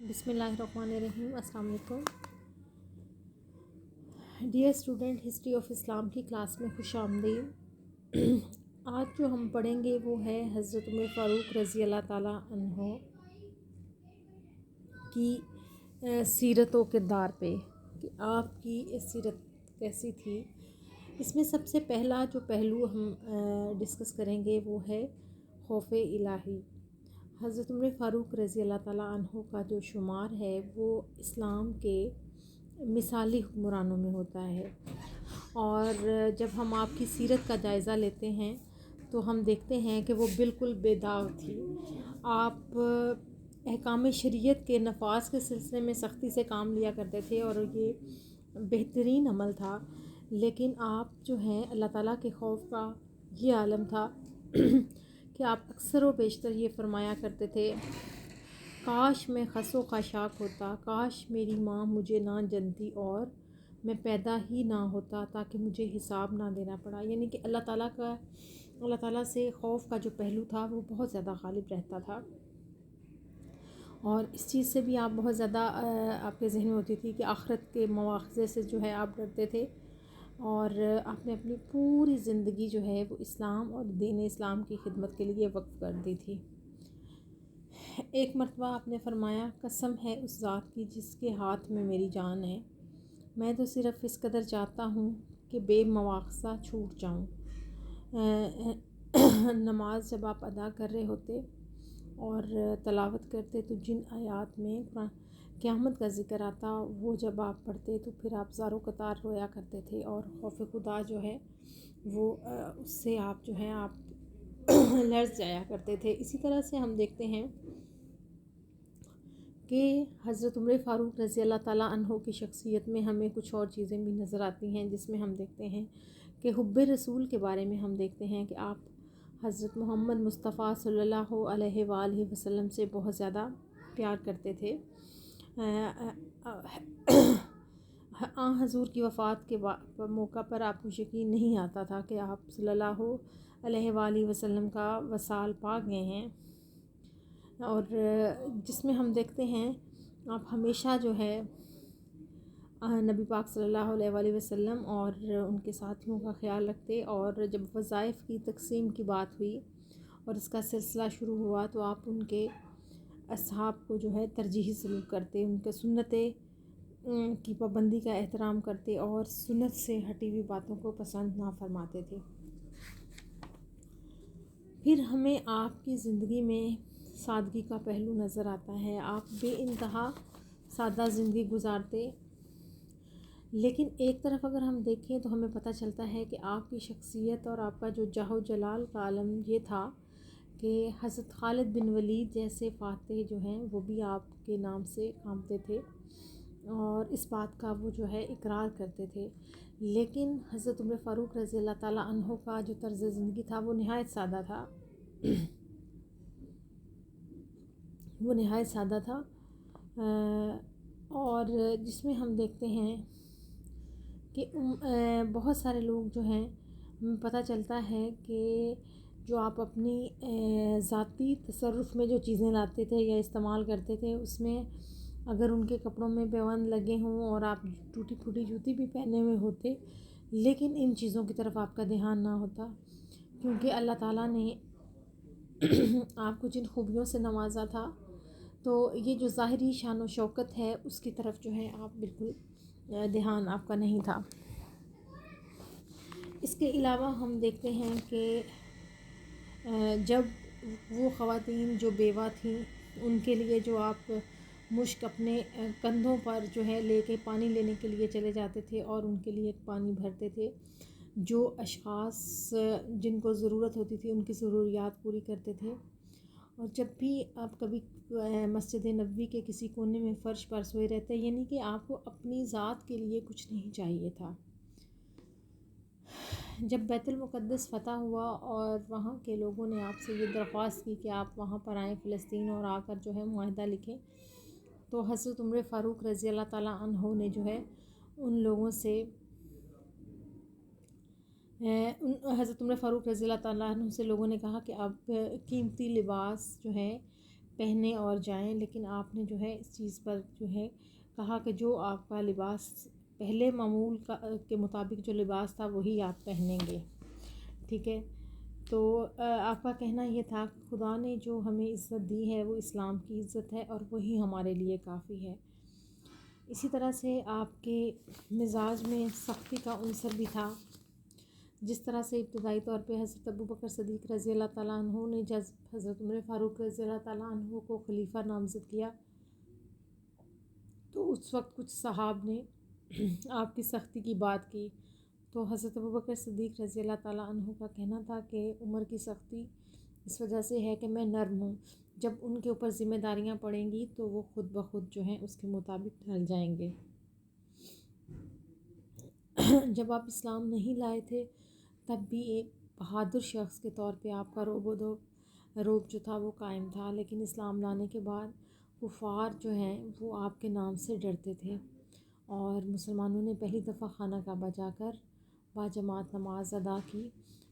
بسم اللہ الرحمن الرحیم۔ السلام علیکم ڈیئر اسٹوڈنٹ، ہسٹری آف اسلام کی کلاس میں خوش آمدید۔ آج جو ہم پڑھیں گے وہ ہے حضرت عمر فاروق رضی اللہ تعالیٰ عنہ کی سیرت و کردار پہ کہ آپ کی سیرت کیسی تھی۔ اس میں سب سے پہلا جو پہلو ہم ڈسکس کریں گے وہ ہے خوف الہی۔ حضرت عمر فاروق رضی اللہ تعالیٰ عنہ کا جو شمار ہے وہ اسلام کے مثالی حکمرانوں میں ہوتا ہے، اور جب ہم آپ کی سیرت کا جائزہ لیتے ہیں تو ہم دیکھتے ہیں کہ وہ بالکل بے داغ تھی۔ آپ احکام شریعت کے نفاذ کے سلسلے میں سختی سے کام لیا کرتے تھے اور یہ بہترین عمل تھا، لیکن آپ جو ہیں اللہ تعالیٰ کے خوف کا یہ عالم تھا کہ آپ اکثر و بیشتر یہ فرمایا کرتے تھے، کاش میں خس و خاشاک ہوتا، کاش میری ماں مجھے نہ جنتی اور میں پیدا ہی نہ ہوتا تاکہ مجھے حساب نہ دینا پڑا۔ یعنی کہ اللہ تعالیٰ سے خوف کا جو پہلو تھا وہ بہت زیادہ غالب رہتا تھا، اور اس چیز سے بھی آپ بہت زیادہ آپ کے ذہن میں ہوتی تھی کہ آخرت کے مواخذے سے جو ہے آپ ڈرتے تھے، اور آپ نے اپنی پوری زندگی جو ہے وہ اسلام اور دین اسلام کی خدمت کے لیے وقف کر دی تھی۔ ایک مرتبہ آپ نے فرمایا، قسم ہے اس ذات کی جس کے ہاتھ میں میری جان ہے، میں تو صرف اس قدر چاہتا ہوں کہ بے مواخذہ چھوٹ جاؤں۔ نماز جب آپ ادا کر رہے ہوتے اور تلاوت کرتے تو جن آیات میں قیامت کا ذکر آتا وہ جب آپ پڑھتے تو پھر آپ زار و قطار رویا کرتے تھے، اور خوف خدا جو ہے وہ اس سے آپ جو ہے آپ لرز جایا کرتے تھے۔ اسی طرح سے ہم دیکھتے ہیں کہ حضرت عمر فاروق رضی اللہ تعالیٰ عنہ کی شخصیت میں ہمیں کچھ اور چیزیں بھی نظر آتی ہیں، جس میں ہم دیکھتے ہیں کہ حب رسول کے بارے میں ہم دیکھتے ہیں کہ آپ حضرت محمد مصطفیٰ صلی اللہ علیہ وآلہ وسلم سے بہت زیادہ پیار کرتے تھے۔ حضور کی وفات کے موقع پر آپ کو یقین نہیں آتا تھا کہ آپ صلی اللہ علیہ وآلہ وسلم کا وصال پا گئے ہیں، اور جس میں ہم دیکھتے ہیں آپ ہمیشہ جو ہے نبی پاک صلی اللہ علیہ وآلہ وسلم اور ان کے ساتھیوں کا خیال رکھتے، اور جب وظائف کی تقسیم کی بات ہوئی اور اس کا سلسلہ شروع ہوا تو آپ ان کے اصحاب کو جو ہے ترجیحی سلوک کرتے، ان کے سنتیں کی پابندی کا احترام کرتے اور سنت سے ہٹی ہوئی باتوں کو پسند نہ فرماتے تھے۔ پھر ہمیں آپ کی زندگی میں سادگی کا پہلو نظر آتا ہے۔ آپ بے انتہا سادہ زندگی گزارتے، لیکن ایک طرف اگر ہم دیکھیں تو ہمیں پتہ چلتا ہے کہ آپ کی شخصیت اور آپ کا جو جاہ و جلال کا عالم یہ تھا کہ حضرت خالد بن ولید جیسے فاتح جو ہیں وہ بھی آپ کے نام سے کامتے تھے اور اس بات کا وہ جو ہے اقرار کرتے تھے، لیکن حضرت عمر فاروق رضی اللہ تعالیٰ عنہ کا جو طرز زندگی تھا وہ نہایت سادہ تھا۔ اور جس میں ہم دیکھتے ہیں کہ بہت سارے لوگ جو ہیں پتہ چلتا ہے کہ جو آپ اپنی ذاتی تصرف میں جو چیزیں لاتے تھے یا استعمال کرتے تھے اس میں اگر ان کے کپڑوں میں پیوند لگے ہوں اور آپ ٹوٹی پھوٹی جوتی بھی پہنے ہوئے ہوتے، لیکن ان چیزوں کی طرف آپ کا دھیان نہ ہوتا، کیونکہ اللہ تعالیٰ نے آپ کو جن خوبیوں سے نوازا تھا تو یہ جو ظاہری شان و شوکت ہے اس کی طرف جو ہے آپ بالکل دھیان آپ کا نہیں تھا۔ اس کے علاوہ ہم دیکھتے ہیں کہ جب وہ خواتین جو بیوہ تھیں ان کے لیے جو آپ مشک اپنے کندھوں پر جو ہے لے کے پانی لینے کے لیے چلے جاتے تھے اور ان کے لیے پانی بھرتے تھے، جو اشخاص جن کو ضرورت ہوتی تھی ان کی ضروریات پوری کرتے تھے، اور جب بھی آپ کبھی مسجد نبوی کے کسی کونے میں فرش پر سوئے رہتے، یعنی کہ آپ کو اپنی ذات کے لیے کچھ نہیں چاہیے تھا۔ جب بیت المقدس فتح ہوا اور وہاں کے لوگوں نے آپ سے یہ درخواست کی کہ آپ وہاں پر آئیں فلسطین اور آ کر جو ہے معاہدہ لکھیں، تو حضرت عمر فاروق رضی اللہ تعالیٰ عنہ نے جو ہے ان لوگوں سے حضرت عمر فاروق رضی اللہ تعالیٰ عنہ سے لوگوں نے کہا کہ آپ قیمتی لباس جو ہے پہنے اور جائیں، لیکن آپ نے جو ہے اس چیز پر جو ہے کہا کہ جو آپ کا لباس پہلے معمول کے مطابق جو لباس تھا وہی آپ پہنیں گے، ٹھیک ہے۔ تو آپ کا کہنا یہ تھا کہ خدا نے جو ہمیں عزت دی ہے وہ اسلام کی عزت ہے اور وہی ہمارے لیے کافی ہے۔ اسی طرح سے آپ کے مزاج میں سختی کا عنصر بھی تھا، جس طرح سے ابتدائی طور پہ حضرت ابوبکر صدیق رضی اللہ تعالیٰ عنہ نے جب حضرت عمر فاروق رضی اللہ تعالیٰ عنہ کو خلیفہ نامزد کیا تو اس وقت کچھ صحاب نے آپ کی سختی کی بات کی، تو حضرت ابوبکر صدیق رضی اللہ تعالیٰ عنہ کا کہنا تھا کہ عمر کی سختی اس وجہ سے ہے کہ میں نرم ہوں، جب ان کے اوپر ذمہ داریاں پڑیں گی تو وہ خود بخود جو ہیں اس کے مطابق ڈھل جائیں گے۔ جب آپ اسلام نہیں لائے تھے تب بھی ایک بہادر شخص کے طور پہ آپ کا روب جو تھا وہ قائم تھا، لیکن اسلام لانے کے بعد کفار جو ہیں وہ آپ کے نام سے ڈرتے تھے، اور مسلمانوں نے پہلی دفعہ خانہ کعبہ جا کر باجماعت نماز ادا کی،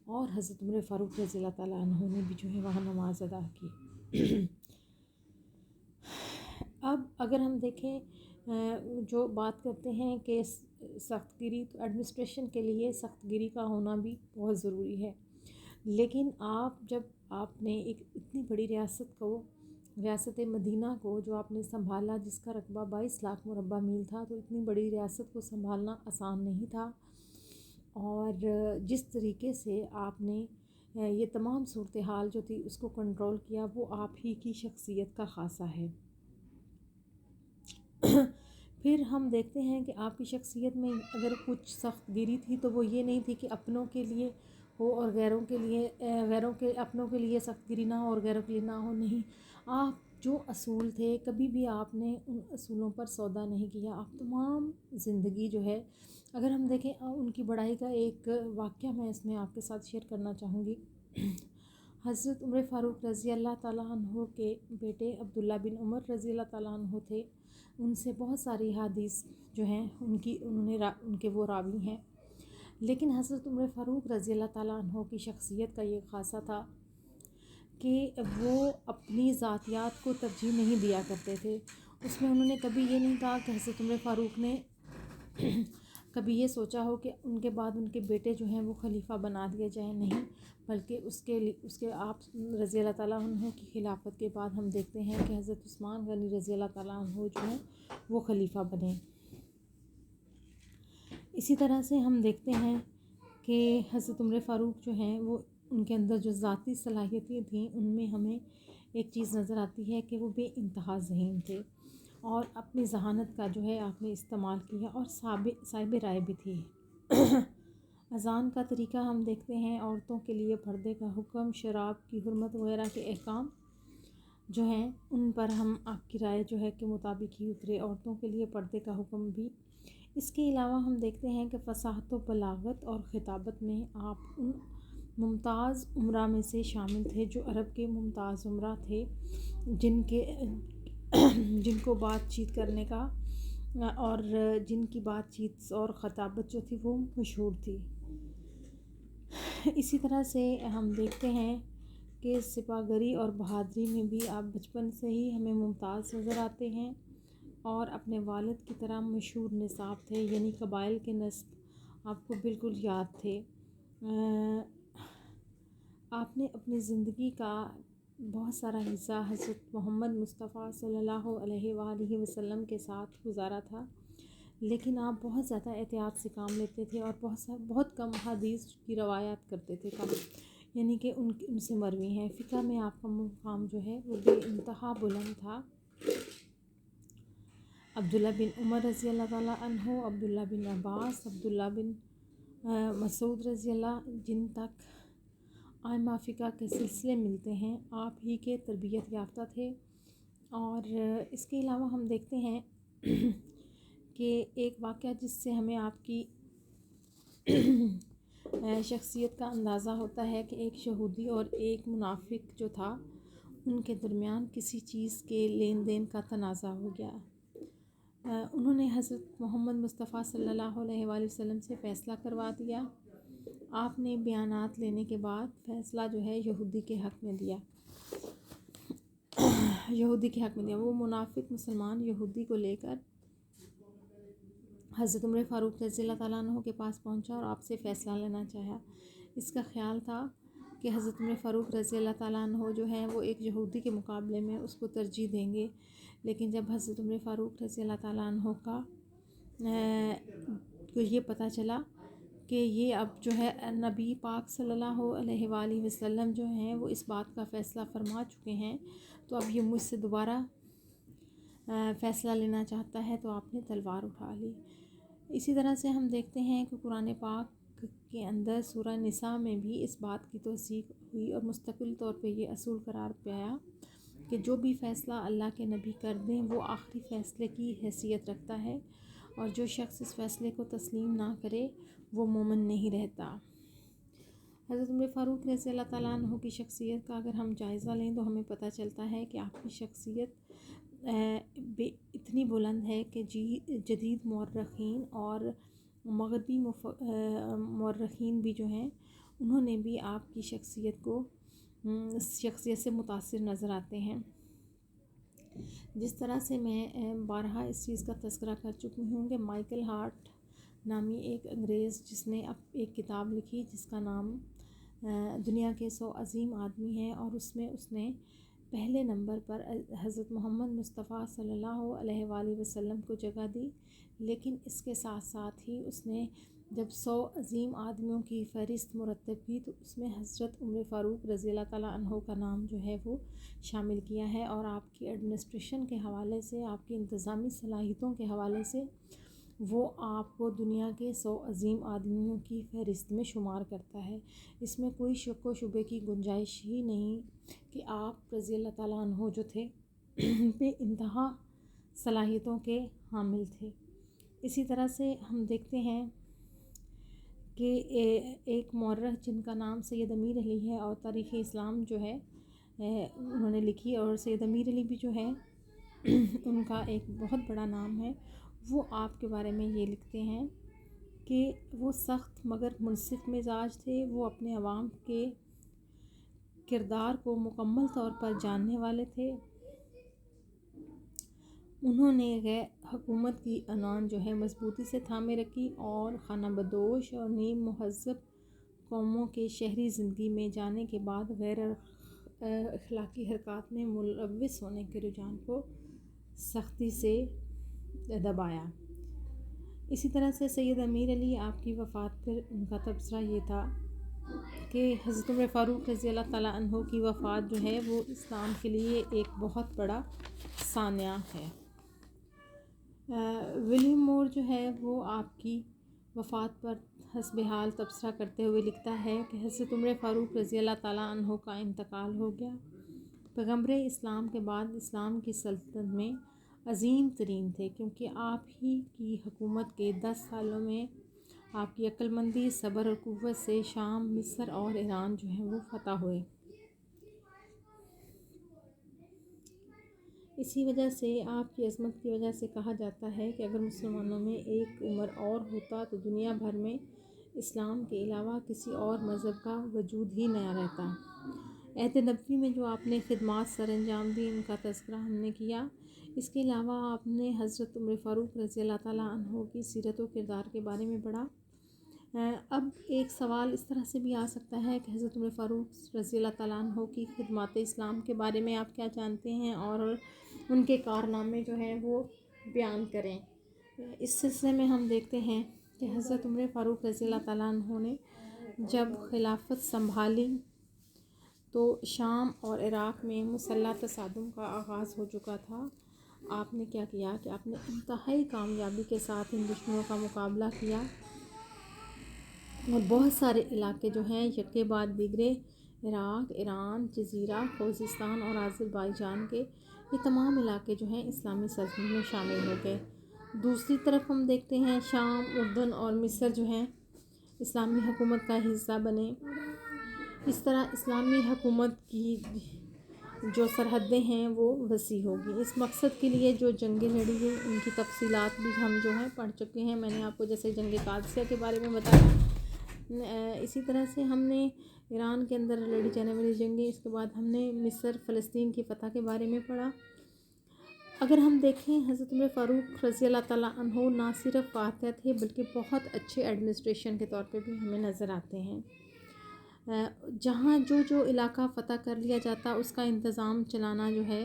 اور حضرت عمر فاروق رضی اللہ تعالیٰ عنہ نے بھی جو ہے وہاں نماز ادا کی۔ اب اگر ہم دیکھیں جو بات کرتے ہیں کہ سخت گیری، تو ایڈمنسٹریشن کے لیے سخت گیری کا ہونا بھی بہت ضروری ہے، لیکن جب آپ نے ایک اتنی بڑی ریاست مدینہ کو جو آپ نے سنبھالا، جس کا رقبہ 22 لاکھ مربع میل تھا، تو اتنی بڑی ریاست کو سنبھالنا آسان نہیں تھا، اور جس طریقے سے آپ نے یہ تمام صورتحال جو تھی اس کو کنٹرول کیا وہ آپ ہی کی شخصیت کا خاصہ ہے۔ پھر ہم دیکھتے ہیں کہ آپ کی شخصیت میں اگر کچھ سخت گیری تھی تو وہ یہ نہیں تھی کہ اپنوں کے لیے ہو اور اپنوں کے لیے سخت گیری نہ ہو اور غیروں کے لیے نہ ہو، نہیں، آپ جو اصول تھے کبھی بھی آپ نے ان اصولوں پر سودا نہیں کیا، آپ تمام زندگی جو ہے، اگر ہم دیکھیں ان کی بڑائی کا ایک واقعہ میں اس میں آپ کے ساتھ شیئر کرنا چاہوں گی۔ حضرت عمر فاروق رضی اللہ تعالیٰ عنہ کے بیٹے عبداللہ بن عمر رضی اللہ تعالیٰ عنہ تھے، ان سے بہت ساری حدیث جو ہیں ان کے وہ راوی ہیں، لیکن حضرت عمر فاروق رضی اللہ تعالیٰ عنہ کی شخصیت کا یہ خاصہ تھا کہ وہ اپنی ذاتیات کو ترجیح نہیں دیا کرتے تھے۔ اس میں انہوں نے کبھی یہ نہیں کہا کہ حضرت عمر فاروق نے کبھی یہ سوچا ہو کہ ان کے بعد ان کے بیٹے جو ہیں وہ خلیفہ بنا دیے جائیں، نہیں، بلکہ اس کے آپ رضی اللہ تعالیٰ عنہ کی خلافت کے بعد ہم دیکھتے ہیں کہ حضرت عثمان غنی رضی اللہ تعالیٰ عنہ جو ہیں وہ خلیفہ بنے۔ اسی طرح سے ہم دیکھتے ہیں کہ حضرت عمر فاروق جو ہیں وہ ان کے اندر جو ذاتی صلاحیتیں تھیں ان میں ہمیں ایک چیز نظر آتی ہے کہ وہ بے انتہا ذہین تھے، اور اپنی ذہانت کا جو ہے آپ نے استعمال کیا، اور صاحب رائے بھی تھی۔ اذان کا طریقہ ہم دیکھتے ہیں، عورتوں کے لیے پردے کا حکم، شراب کی حرمت وغیرہ کے احکام جو ہیں ان پر ہم آپ کی رائے جو ہے کے مطابق ہی اترے، عورتوں کے لیے پردے کا حکم بھی۔ اس کے علاوہ ہم دیکھتے ہیں کہ فصاحت و بلاغت اور خطابت میں آپ ان ممتاز امراء میں سے شامل تھے جو عرب کے ممتاز امراء تھے، جن کو بات چیت کرنے کا اور جن کی بات چیت اور خطابت جو تھی وہ مشہور تھی۔ اسی طرح سے ہم دیکھتے ہیں کہ سپاہگری اور بہادری میں بھی آپ بچپن سے ہی ہمیں ممتاز نظر آتے ہیں، اور اپنے والد کی طرح مشہور نصاب تھے، یعنی قبائل کے نسب آپ کو بالکل یاد تھے۔ آپ نے اپنی زندگی کا بہت سارا حصہ حضرت محمد مصطفیٰ صلی اللہ علیہ وآلہ وسلم کے ساتھ گزارا تھا، لیکن آپ بہت زیادہ احتیاط سے کام لیتے تھے اور بہت کم حدیث کی روایات کرتے تھے، یعنی کہ ان سے مروی ہیں۔ فقہ میں آپ کا مقام جو ہے وہ بے انتہا بلند تھا۔ عبداللہ بن عمر رضی اللہ تعالیٰ عنہ، عبداللہ بن عباس، عبداللہ بن مسعود رضی اللہ، جن تک ائمہ فقہ کے سلسلے ملتے ہیں، آپ ہی کے تربیت یافتہ تھے۔ اور اس کے علاوہ ہم دیکھتے ہیں کہ ایک واقعہ جس سے ہمیں آپ کی شخصیت کا اندازہ ہوتا ہے کہ ایک یہودی اور ایک منافق جو تھا ان کے درمیان کسی چیز کے لین دین کا تنازع ہو گیا۔ انہوں نے حضرت محمد مصطفیٰ صلی اللہ علیہ وآلہ وسلم سے فیصلہ کروا دیا۔ آپ نے بیانات لینے کے بعد فیصلہ جو ہے یہودی کے حق میں دیا۔ یہودی کے حق میں دیا۔ وہ منافق مسلمان یہودی کو لے کر حضرت عمر فاروق رضی اللہ تعالیٰ عنہ کے پاس پہنچا اور آپ سے فیصلہ لینا چاہا۔ اس کا خیال تھا کہ حضرت عمر فاروق رضی اللہ تعالیٰ عنہ جو ہیں وہ ایک یہودی کے مقابلے میں اس کو ترجیح دیں گے، لیکن جب حضرت عمر فاروق رضی اللہ تعالیٰ عنہ کو یہ پتہ چلا کہ یہ اب جو ہے نبی پاک صلی اللہ علیہ وآلہ وسلم جو ہیں وہ اس بات کا فیصلہ فرما چکے ہیں، تو اب یہ مجھ سے دوبارہ فیصلہ لینا چاہتا ہے، تو آپ نے تلوار اٹھا لی۔ اسی طرح سے ہم دیکھتے ہیں کہ قرآن پاک کے اندر سورہ نساء میں بھی اس بات کی توثیق ہوئی اور مستقل طور پہ یہ اصول قرار پایا کہ جو بھی فیصلہ اللہ کے نبی کر دیں وہ آخری فیصلے کی حیثیت رکھتا ہے، اور جو شخص اس فیصلے کو تسلیم نہ کرے وہ مومن نہیں رہتا۔ حضرت عمر فاروق رضی اللہ تعالیٰ عنہ کی شخصیت کا اگر ہم جائزہ لیں تو ہمیں پتہ چلتا ہے کہ آپ کی شخصیت اتنی بلند ہے کہ جدید مورخین اور مغربی مورخین بھی جو ہیں انہوں نے بھی آپ کی شخصیت سے متاثر نظر آتے ہیں۔ جس طرح سے میں بارہا اس چیز کا تذکرہ کر چکی ہوں کہ مائیکل ہارٹ نامی ایک انگریز جس نے ایک کتاب لکھی جس کا نام دنیا کے 100 عظیم آدمی ہے، اور اس میں اس نے پہلے نمبر پر حضرت محمد مصطفیٰ صلی اللہ علیہ وآلہ وسلم کو جگہ دی، لیکن اس کے ساتھ ساتھ ہی اس نے جب 100 عظیم آدمیوں کی فہرست مرتب کی تو اس میں حضرت عمر فاروق رضی اللہ تعالیٰ عنہ کا نام جو ہے وہ شامل کیا ہے، اور آپ کی ایڈمنسٹریشن کے حوالے سے، آپ کی انتظامی صلاحیتوں کے حوالے سے وہ آپ کو دنیا کے 100 عظیم آدمیوں کی فہرست میں شمار کرتا ہے۔ اس میں کوئی شک و شبے کی گنجائش ہی نہیں کہ آپ رضی اللہ تعالیٰ عنہ جو تھے بے انتہا صلاحیتوں کے حامل تھے۔ اسی طرح سے ہم دیکھتے ہیں کہ ایک مورخ جن کا نام سید امیر علی ہے اور تاریخ اسلام جو ہے انہوں نے لکھی، اور سید امیر علی بھی جو ہے ان کا ایک بہت بڑا نام ہے، وہ آپ کے بارے میں یہ لکھتے ہیں کہ وہ سخت مگر منصف مزاج تھے، وہ اپنے عوام کے کردار کو مکمل طور پر جاننے والے تھے، انہوں نے غیر حکومت کی عنان جو ہے مضبوطی سے تھامے رکھی، اور خانہ بدوش اور نیم مہذب قوموں کے شہری زندگی میں جانے کے بعد غیر اخلاقی حرکات میں ملوث ہونے کے رجحان کو سختی سے دبایا۔ اسی طرح سے سید امیر علی آپ کی وفات پر ان کا تبصرہ یہ تھا کہ حضرت عمر فاروق رضی اللہ تعالیٰ عنہ کی وفات جو ہے وہ اسلام کے لیے ایک بہت بڑا سانحہ ہے۔ ولیم مور جو ہے وہ آپ کی وفات پر حسب حال تبصرہ کرتے ہوئے لکھتا ہے کہ حضرت عمر فاروق رضی اللہ تعالیٰ عنہ کا انتقال ہو گیا، پیغمبر اسلام کے بعد اسلام کی سلطنت میں عظیم ترین تھے، کیونکہ آپ ہی کی حکومت کے 10 سالوں میں آپ کی عقل مندی، صبر اور قوت سے شام، مصر اور ایران جو ہیں وہ فتح ہوئے۔ اسی وجہ سے آپ کی عظمت کی وجہ سے کہا جاتا ہے کہ اگر مسلمانوں میں ایک عمر اور ہوتا تو دنیا بھر میں اسلام کے علاوہ کسی اور مذہب کا وجود ہی نہ رہتا۔ عہد نبوی میں جو آپ نے خدمات سر انجام دی ان کا تذکرہ ہم نے کیا، اس کے علاوہ آپ نے حضرت عمر فاروق رضی اللہ تعالیٰ عنہ کی سیرت و کردار کے بارے میں پڑھا۔ اب ایک سوال اس طرح سے بھی آ سکتا ہے کہ حضرت عمر فاروق رضی اللہ تعالیٰ عنہ کی خدمات اسلام کے بارے میں آپ کیا جانتے ہیں اور ان کے کارنامے جو ہیں وہ بیان کریں۔ اس سلسلے میں ہم دیکھتے ہیں کہ حضرت عمر فاروق رضی اللہ تعالیٰ عنہ نے جب خلافت سنبھالی تو شام اور عراق میں مسلح تصادم کا آغاز ہو چکا تھا۔ آپ نے کیا کیا کہ آپ نے انتہائی کامیابی کے ساتھ ان دشمنوں کا مقابلہ کیا، اور بہت سارے علاقے جو ہیں یکے بعد دیگرے، عراق، ایران، جزیرہ، خوزستان اور آذربائیجان کے یہ تمام علاقے جو ہیں اسلامی سلطنت میں شامل ہو گئے۔ دوسری طرف ہم دیکھتے ہیں شام، اردن اور مصر جو ہیں اسلامی حکومت کا حصہ بنے۔ اس طرح اسلامی حکومت کی جو سرحدیں ہیں وہ وسیع ہوگی۔ اس مقصد کے لیے جو جنگیں لڑی گئی ان کی تفصیلات بھی ہم جو ہیں پڑھ چکے ہیں۔ میں نے آپ کو جیسے جنگ قادسیہ کے بارے میں بتایا، اسی طرح سے ہم نے ایران کے اندر لڑی جانے والی جنگیں، اس کے بعد ہم نے مصر فلسطین کی فتح کے بارے میں پڑھا۔ اگر ہم دیکھیں حضرت عمر فاروق رضی اللہ تعالیٰ عنہ نہ صرف فاتح تھے بلکہ بہت اچھے ایڈمنسٹریشن کے طور پہ بھی ہمیں نظر آتے ہیں۔ جہاں جو علاقہ فتح کر لیا جاتا اس کا انتظام چلانا جو ہے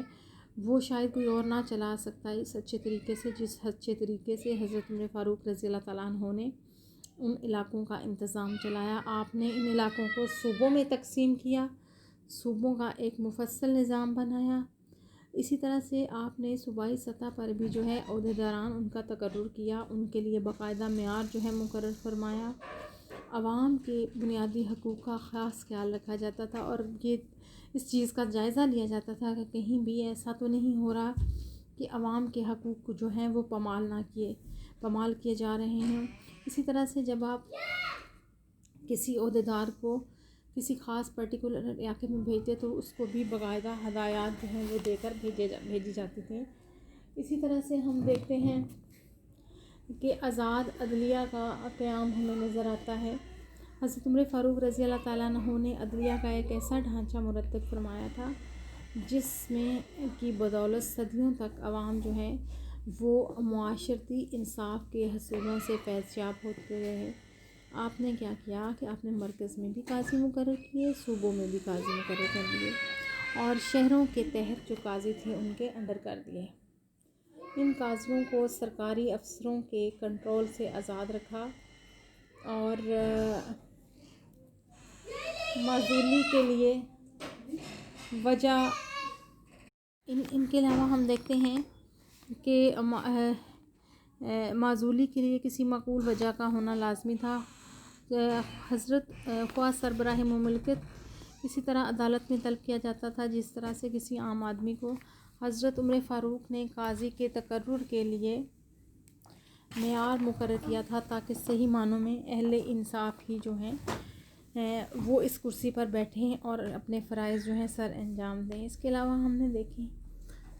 وہ شاید کوئی اور نہ چلا سکتا اس اچھے طریقے سے، جس اچھے طریقے سے حضرت عمر فاروق رضی اللہ تعالیٰ عنہ نے ان علاقوں کا انتظام چلایا۔ آپ نے ان علاقوں کو صوبوں میں تقسیم کیا، صوبوں کا ایک مفصل نظام بنایا۔ اسی طرح سے آپ نے صوبائی سطح پر بھی جو ہے عہدیداران ان کا تقرر کیا، ان کے لیے باقاعدہ معیار جو ہے مقرر فرمایا۔ عوام کے بنیادی حقوق کا خاص خیال رکھا جاتا تھا، اور یہ اس چیز کا جائزہ لیا جاتا تھا کہ کہیں بھی ایسا تو نہیں ہو رہا کہ عوام کے حقوق جو ہیں وہ پامال کیے جا رہے ہیں۔ اسی طرح سے جب آپ کسی عہدیدار کو کسی خاص پرٹیکولر علاقے میں بھیجتے تو اس کو بھی باقاعدہ ہدایات جو ہیں وہ دے کر بھیجی جاتی تھیں۔ اسی طرح سے ہم دیکھتے ہیں کہ آزاد عدلیہ کا قیام ہمیں نظر آتا ہے۔ حضرت عمر فاروق رضی اللہ تعالیٰ عنہ نے عدلیہ کا ایک ایسا ڈھانچہ مرتب فرمایا تھا جس میں کی بدولت صدیوں تک عوام جو ہے وہ معاشرتی انصاف کے حصولوں سے فیض یاب ہوتے رہے۔ آپ نے کیا کیا کہ آپ نے مرکز میں بھی قاضی مقرر کیے، صوبوں میں بھی قاضی مقرر کر دیے، اور شہروں کے تحت جو قاضی تھے ان کے انڈر کر دیے۔ ان قاضیوں کو سرکاری افسروں کے کنٹرول سے آزاد رکھا، اور معزولی کے لیے وجہ ان کے علاوہ ہم دیکھتے ہیں کہ معزولی کے لیے کسی معقول وجہ کا ہونا لازمی تھا۔ حضرت خواہ سربراہ مملکت اسی طرح عدالت میں طلب کیا جاتا تھا جس طرح سے کسی عام آدمی کو۔ حضرت عمر فاروق نے قاضی کے تقرر کے لیے معیار مقرر کیا تھا تاکہ صحیح معنوں میں اہل انصاف ہی جو ہیں وہ اس کرسی پر بیٹھیں اور اپنے فرائض جو ہیں سر انجام دیں۔ اس کے علاوہ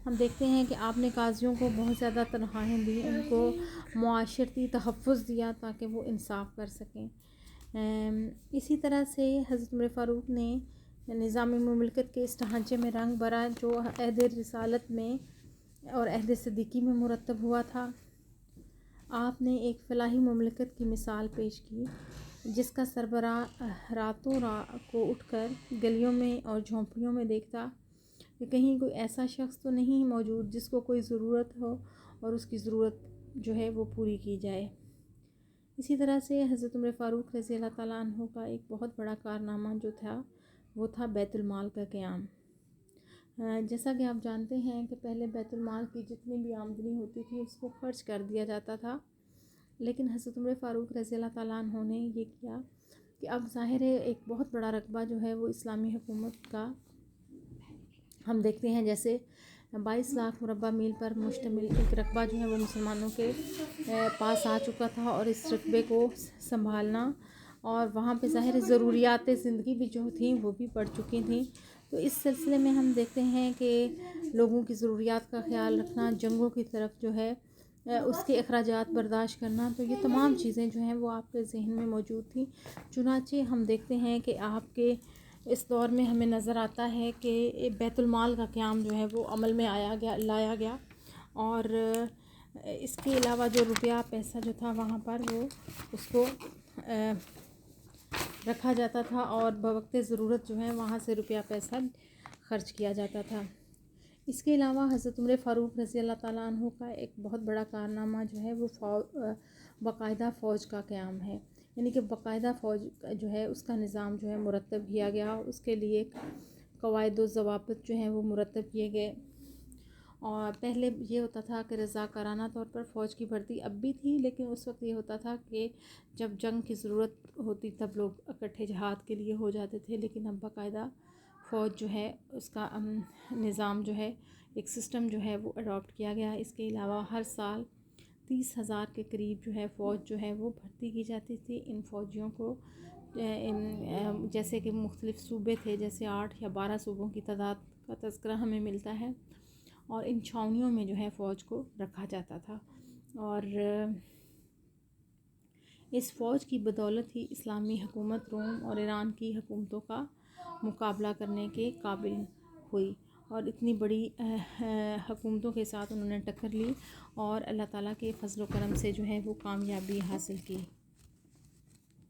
ہم دیکھتے ہیں کہ آپ نے قاضیوں کو بہت زیادہ تنخواہیں دی، ان کو معاشرتی تحفظ دیا تاکہ وہ انصاف کر سکیں۔ اسی طرح سے حضرت عمر فاروق نے نظام مملکت کے اس ڈھانچے میں رنگ بھرا جو عہد رسالت میں اور عہد صدیقی میں مرتب ہوا تھا۔ آپ نے ایک فلاحی مملکت کی مثال پیش کی جس کا سربراہ راتوں کو اٹھ کر گلیوں میں اور جھونپڑیوں میں دیکھتا کہ کہیں کوئی ایسا شخص تو نہیں موجود جس کو کوئی ضرورت ہو اور اس کی ضرورت جو ہے وہ پوری کی جائے۔ اسی طرح سے حضرت عمر فاروق رضی اللہ تعالیٰ عنہ کا ایک بہت بڑا کارنامہ جو تھا وہ تھا بیت المال کا قیام۔ جیسا کہ آپ جانتے ہیں کہ پہلے بیت المال کی جتنی بھی آمدنی ہوتی تھی اس کو خرچ کر دیا جاتا تھا، لیکن حضرت عمر فاروق رضی اللہ تعالیٰ عنہ نے یہ کیا کہ اب ظاہر ہے ایک بہت بڑا رقبہ جو ہے وہ اسلامی حکومت کا ہم دیکھتے ہیں، جیسے 22 لاکھ مربع میل پر مشتمل ایک رقبہ جو ہے وہ مسلمانوں کے پاس آ چکا تھا، اور اس رقبے کو سنبھالنا اور وہاں پہ ظاہر ضروریات زندگی بھی جو تھیں وہ بھی بڑھ چکی تھیں۔ تو اس سلسلے میں ہم دیکھتے ہیں کہ لوگوں کی ضروریات کا خیال رکھنا، جنگوں کی طرف جو ہے اس کے اخراجات برداشت کرنا، تو یہ تمام چیزیں جو ہیں وہ آپ کے ذہن میں موجود تھیں۔ چنانچہ ہم دیکھتے ہیں کہ آپ کے اس دور میں ہمیں نظر آتا ہے کہ بیت المال کا قیام جو ہے وہ عمل میں لایا گیا، اور اس کے علاوہ جو روپیہ پیسہ جو تھا وہاں پر وہ اس کو رکھا جاتا تھا، اور بوقت ضرورت جو ہے وہاں سے روپیہ پیسہ خرچ کیا جاتا تھا۔ اس کے علاوہ حضرت عمر فاروق رضی اللہ تعالیٰ عنہ کا ایک بہت بڑا کارنامہ جو ہے وہ باقاعدہ فوج کا قیام ہے، یعنی کہ باقاعدہ فوج جو ہے اس کا نظام جو ہے مرتب کیا گیا، اس کے لیے قواعد و ضوابط جو ہیں وہ مرتب کیے گئے۔ اور پہلے یہ ہوتا تھا کہ رضاکارانہ طور پر فوج کی بھرتی اب بھی تھی، لیکن اس وقت یہ ہوتا تھا کہ جب جنگ کی ضرورت ہوتی تب لوگ اکٹھے جہاد کے لیے ہو جاتے تھے، لیکن اب باقاعدہ فوج جو ہے اس کا نظام جو ہے ایک سسٹم جو ہے وہ اڈاپٹ کیا گیا۔ اس کے علاوہ ہر سال 30,000 کے قریب جو ہے فوج جو ہے وہ بھرتی کی جاتی تھی۔ ان فوجیوں کو جیسے کہ مختلف صوبے تھے، جیسے 8 یا 12 صوبوں کی تعداد کا تذکرہ ہمیں ملتا ہے، اور ان چھاؤنیوں میں جو ہے فوج کو رکھا جاتا تھا، اور اس فوج کی بدولت ہی اسلامی حکومت روم اور ایران کی حکومتوں کا مقابلہ کرنے کے قابل ہوئی، اور اتنی بڑی حکومتوں کے ساتھ انہوں نے ٹکر لی اور اللہ تعالیٰ کے فضل و کرم سے جو ہے وہ کامیابی حاصل کی۔